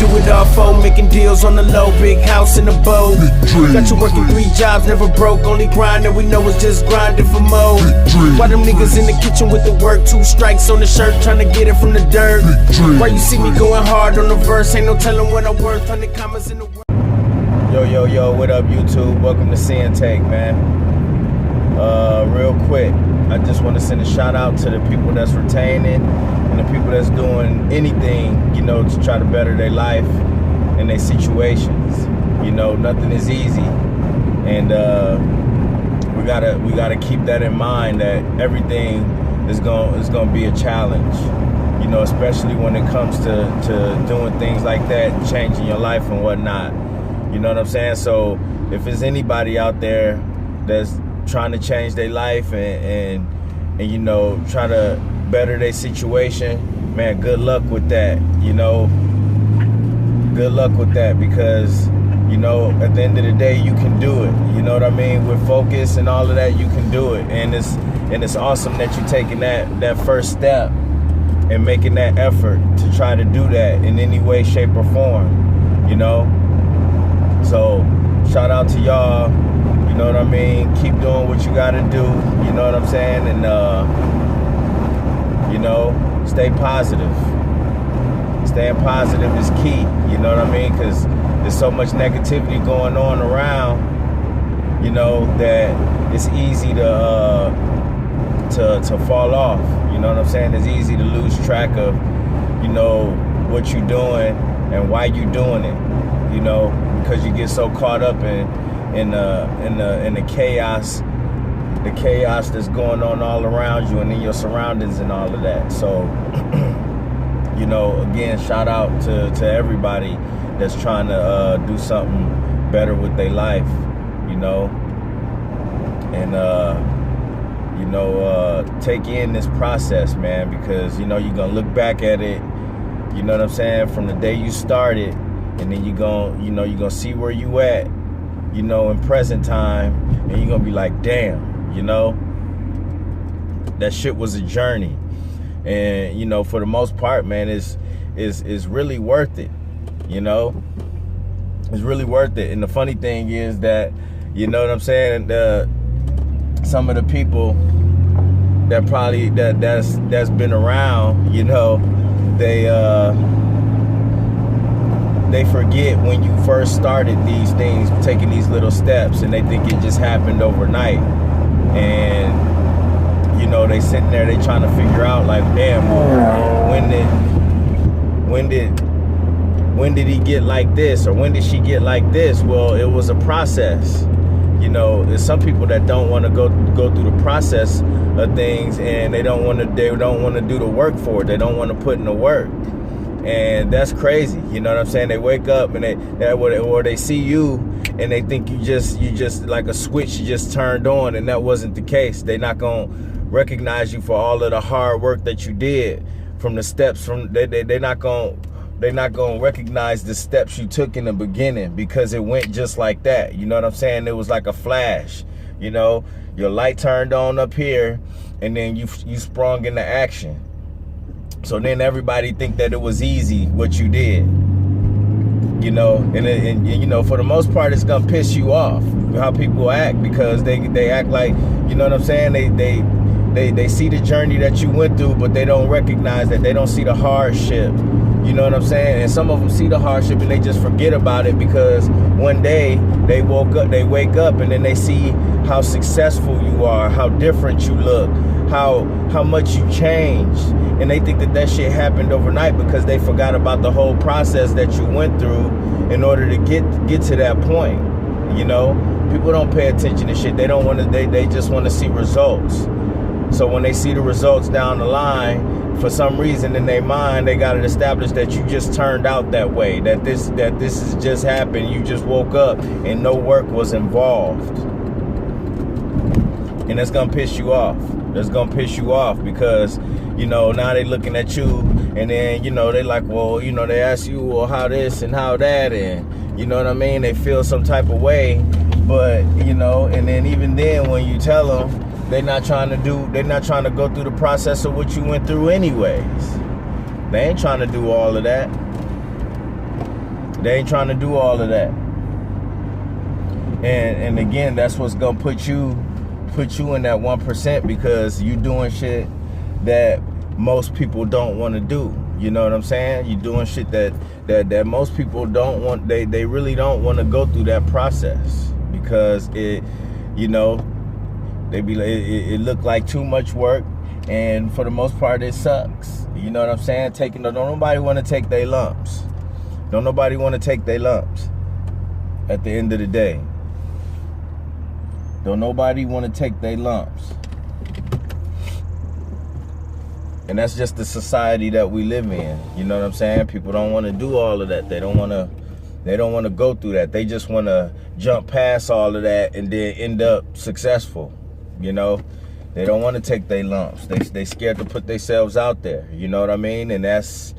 do it all for, making deals on the low, big house in the boat. Got you working 3 jobs, never broke, only grind that we know is just grinding for more. Why them niggas in the kitchen with the work, 2 strikes on the shirt, trying to get it from the dirt. Why you see me going hard on the verse, ain't no telling what I'm worth, 100 commas in the word. Yo, what up YouTube? Welcome to Sinn-Take, man. Real quick, I just want to send a shout out to the people that's retaining and the people that's doing anything, you know, to try to better their life and their situations. You know, nothing is easy, and we gotta keep that in mind, that everything is gonna be a challenge. You know, especially when it comes to doing things like that, changing your life and whatnot. You know what I'm saying? So if there's anybody out there that's trying to change their life and you know, try to better their situation, man, good luck with that. You know, good luck with that, because you know, at the end of the day, you can do it. You know what I mean? With focus and all of that, you can do it. And it's awesome that you're taking that first step and making that effort to try to do that in any way, shape, or form. You know? So shout out to y'all. You know what I mean? Keep doing what you gotta do. You know what I'm saying? And you know, stay positive. Staying positive is key. You know what I mean? Because there's so much negativity going on around, you know, that it's easy to fall off. You know what I'm saying? It's easy to lose track of, you know, what you're doing and why you're doing it. You know, because you get so caught up in the chaos, that's going on all around you and in your surroundings and all of that. So, you know, again, shout out to everybody that's trying to do something better with their life, you know, and you know, take in this process, man, because you know you're gonna look back at it, you know what I'm saying, from the day you started, and then you're gonna see where you at, you know, in present time, and you're gonna be like, damn, you know, that shit was a journey. And you know, for the most part, man, it's really worth it. You know, it's really worth it. And the funny thing is that, you know what I'm saying, some of the people that probably that's been around, you know, they forget when you first started these things, taking these little steps, and they think it just happened overnight. And you know, they sitting there, they trying to figure out, like, damn, when did he get like this, or when did she get like this? Well, it was a process. You know, there's some people that don't want to go through the process of things, and they don't want to do the work for it. They don't want to put in the work, and that's crazy. You know what I'm saying? They wake up and they see you, and they think you just like a switch you just turned on, and that wasn't the case. They're not gonna recognize you for all of the hard work that you did, from the steps they're not gonna recognize the steps you took in the beginning, because it went just like that. You know what I'm saying? It was like a flash. You know, your light turned on up here, and then you sprung into action. So then everybody think that it was easy what you did. You know, and you know, for the most part, it's gonna piss you off how people act, because they act like, you know what I'm saying, they see the journey that you went through, but they don't recognize that. They don't see the hardship. You know what I'm saying? And some of them see the hardship and they just forget about it, because one day they wake up and then they see how successful you are, how different you look, how much you changed, and they think that shit happened overnight, because they forgot about the whole process that you went through in order to get to that point. You know, people don't pay attention to shit. They don't want to. They just want to see results. So when they see the results down the line, for some reason in their mind, they got it established that you just turned out that way, that this has just happened. You just woke up and no work was involved. And that's gonna piss you off. That's gonna piss you off, because, you know, now they looking at you, and then, you know, they like, well, you know, they ask you, well, how this and how that, and you know what I mean? They feel some type of way, but, you know, and then even then when you tell them, they're not trying to go through the process of what you went through anyways. They ain't trying to do all of that. They ain't trying to do all of that. And again, that's what's gonna put you in that 1%, because you doing shit that most people don't want to do. You know what I'm saying? You doing shit that most people don't want. They really don't want to go through that process, because it, you know, they be like, it look like too much work, and for the most part it sucks. You know what I'm saying? Don't nobody want to take their lumps. Don't nobody want to take their lumps at the end of the day. Don't nobody want to take their lumps. And that's just the society that we live in. You know what I'm saying? People don't want to do all of that. They don't want to go through that. They just want to jump past all of that and then end up successful. You know, they don't want to take their lumps. They scared to put themselves out there. You know what I mean? And that's,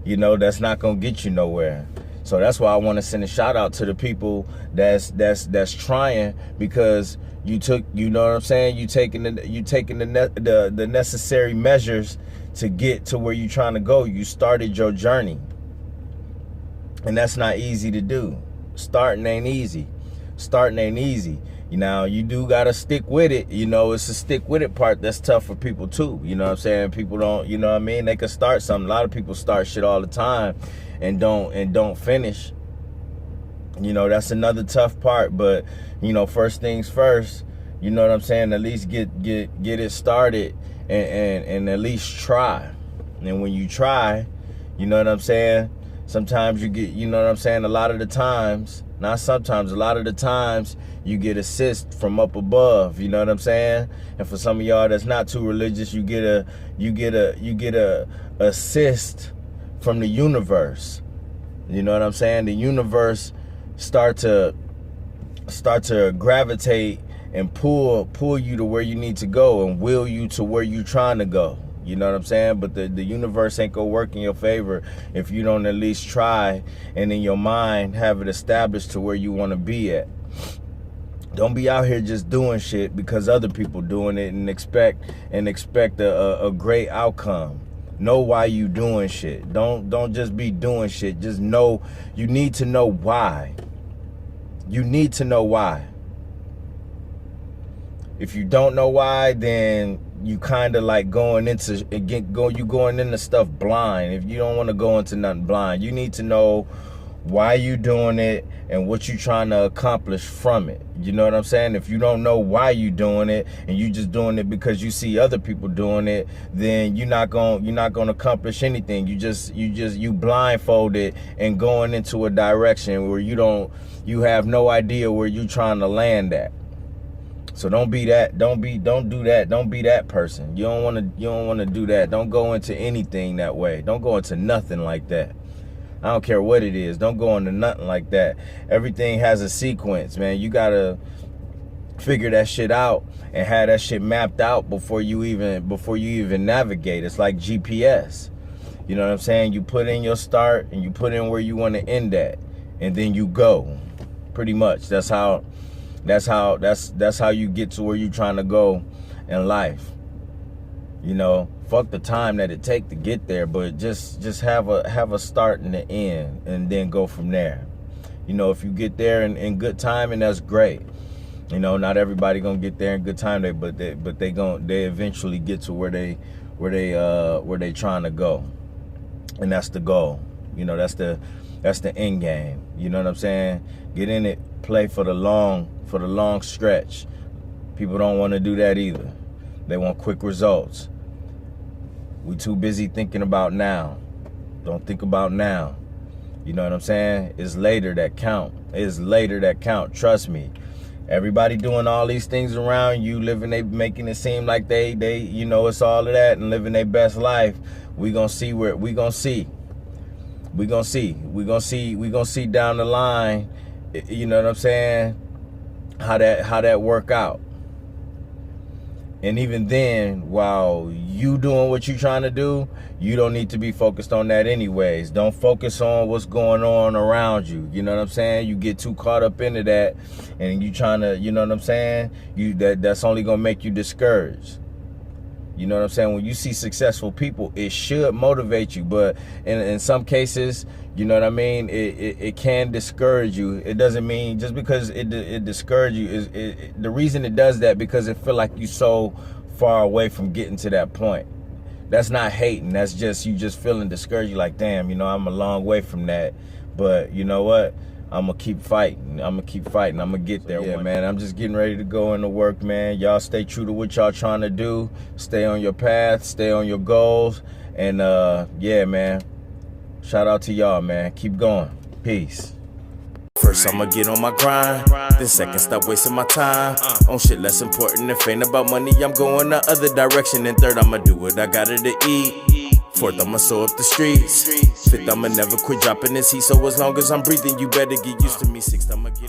you know, that's not gonna get you nowhere. So that's why I want to send a shout out to the people that's trying, because you took, you know what I'm saying, you taking the necessary measures to get to where you're trying to go. You started your journey, and that's not easy to do. Starting ain't easy. You know, you do gotta stick with it. You know, it's a stick with it part that's tough for people too. You know what I'm saying? People don't, you know what I mean? They can start something. A lot of people start shit all the time and don't finish. You know, that's another tough part. But, you know, first things first, you know what I'm saying? At least get it started and at least try. And when you try, you know what I'm saying? Sometimes you get, you know what I'm saying? A lot of the times, not sometimes, a lot of the times you get assist from up above, you know what I'm saying? And for some of y'all that's not too religious, you get a assist from the universe. You know what I'm saying? The universe start to gravitate and pull you to where you need to go and will you to where you're trying to go. You know what I'm saying? But the universe ain't gonna work in your favor if you don't at least try and in your mind have it established to where you want to be at. Don't be out here just doing shit because other people doing it and expect a great outcome. Know why you doing shit. Don't just be doing shit. Just know, you need to know why. You need to know why. If you don't know why, then you kind of like going into stuff blind. If you don't want to go into nothing blind, you need to know why you doing it and what you trying to accomplish from it. You know what I'm saying? If you don't know why you doing it and you just doing it because you see other people doing it, then you're not gonna accomplish anything. You blindfolded and going into a direction where you have no idea where you trying to land at. So don't be that. Don't do that. Don't be that person. You don't want to do that. Don't go into anything that way. Don't go into nothing like that. I don't care what it is. Don't go into nothing like that. Everything has a sequence, man. You gotta figure that shit out and have that shit mapped out before you even navigate. It's like GPS. You know what I'm saying? You put in your start and you put in where you want to end at, and then you go. Pretty much. That's how you get to where you're trying to go in life. You know, fuck the time that it take to get there, but just have a start and an end, and then go from there. You know, if you get there in good time, and that's great. You know, not everybody gonna get there in good time, but they eventually get to where they trying to go, and that's the goal. You know, that's the end game. You know what I'm saying? Get in it, play for the long stretch. People don't want to do that either. They want quick results. We too busy thinking about now. Don't think about now. You know what I'm saying? It's later that count. It's later that count. Trust me. Everybody doing all these things around you, making it seem like they you know, it's all of that and living their best life. We gonna see down the line. You know what I'm saying? How that work out. And even then, while you doing what you trying to do, you don't need to be focused on that anyways. Don't focus on what's going on around you. You know what I'm saying? You get too caught up into that, and you trying to, you know what I'm saying? That's only gonna make you discouraged. You know what I'm saying? When you see successful people, it should motivate you. But in some cases, you know what I mean, it can discourage you. It doesn't mean just because it discourages you. The reason it does that because it feel like you so far away from getting to that point. That's not hating. That's just you just feeling discouraged. You're like, damn, you know, I'm a long way from that. But you know what? I'm going to keep fighting. I'm going to keep fighting. I'm going to get there. Yeah, man, I'm just getting ready to go into work, man. Y'all stay true to what y'all trying to do. Stay on your path. Stay on your goals. And, yeah, man, shout out to y'all, man. Keep going. Peace. First, I'ma get on my grind. Then second, stop wasting my time on shit less important. If ain't about money, I'm going the other direction. And third, I'ma do what I gotta to eat. Fourth, I'ma sew up the streets. Fifth, I'ma never quit dropping this heat. So as long as I'm breathing, you better get used to me. Sixth, I'ma get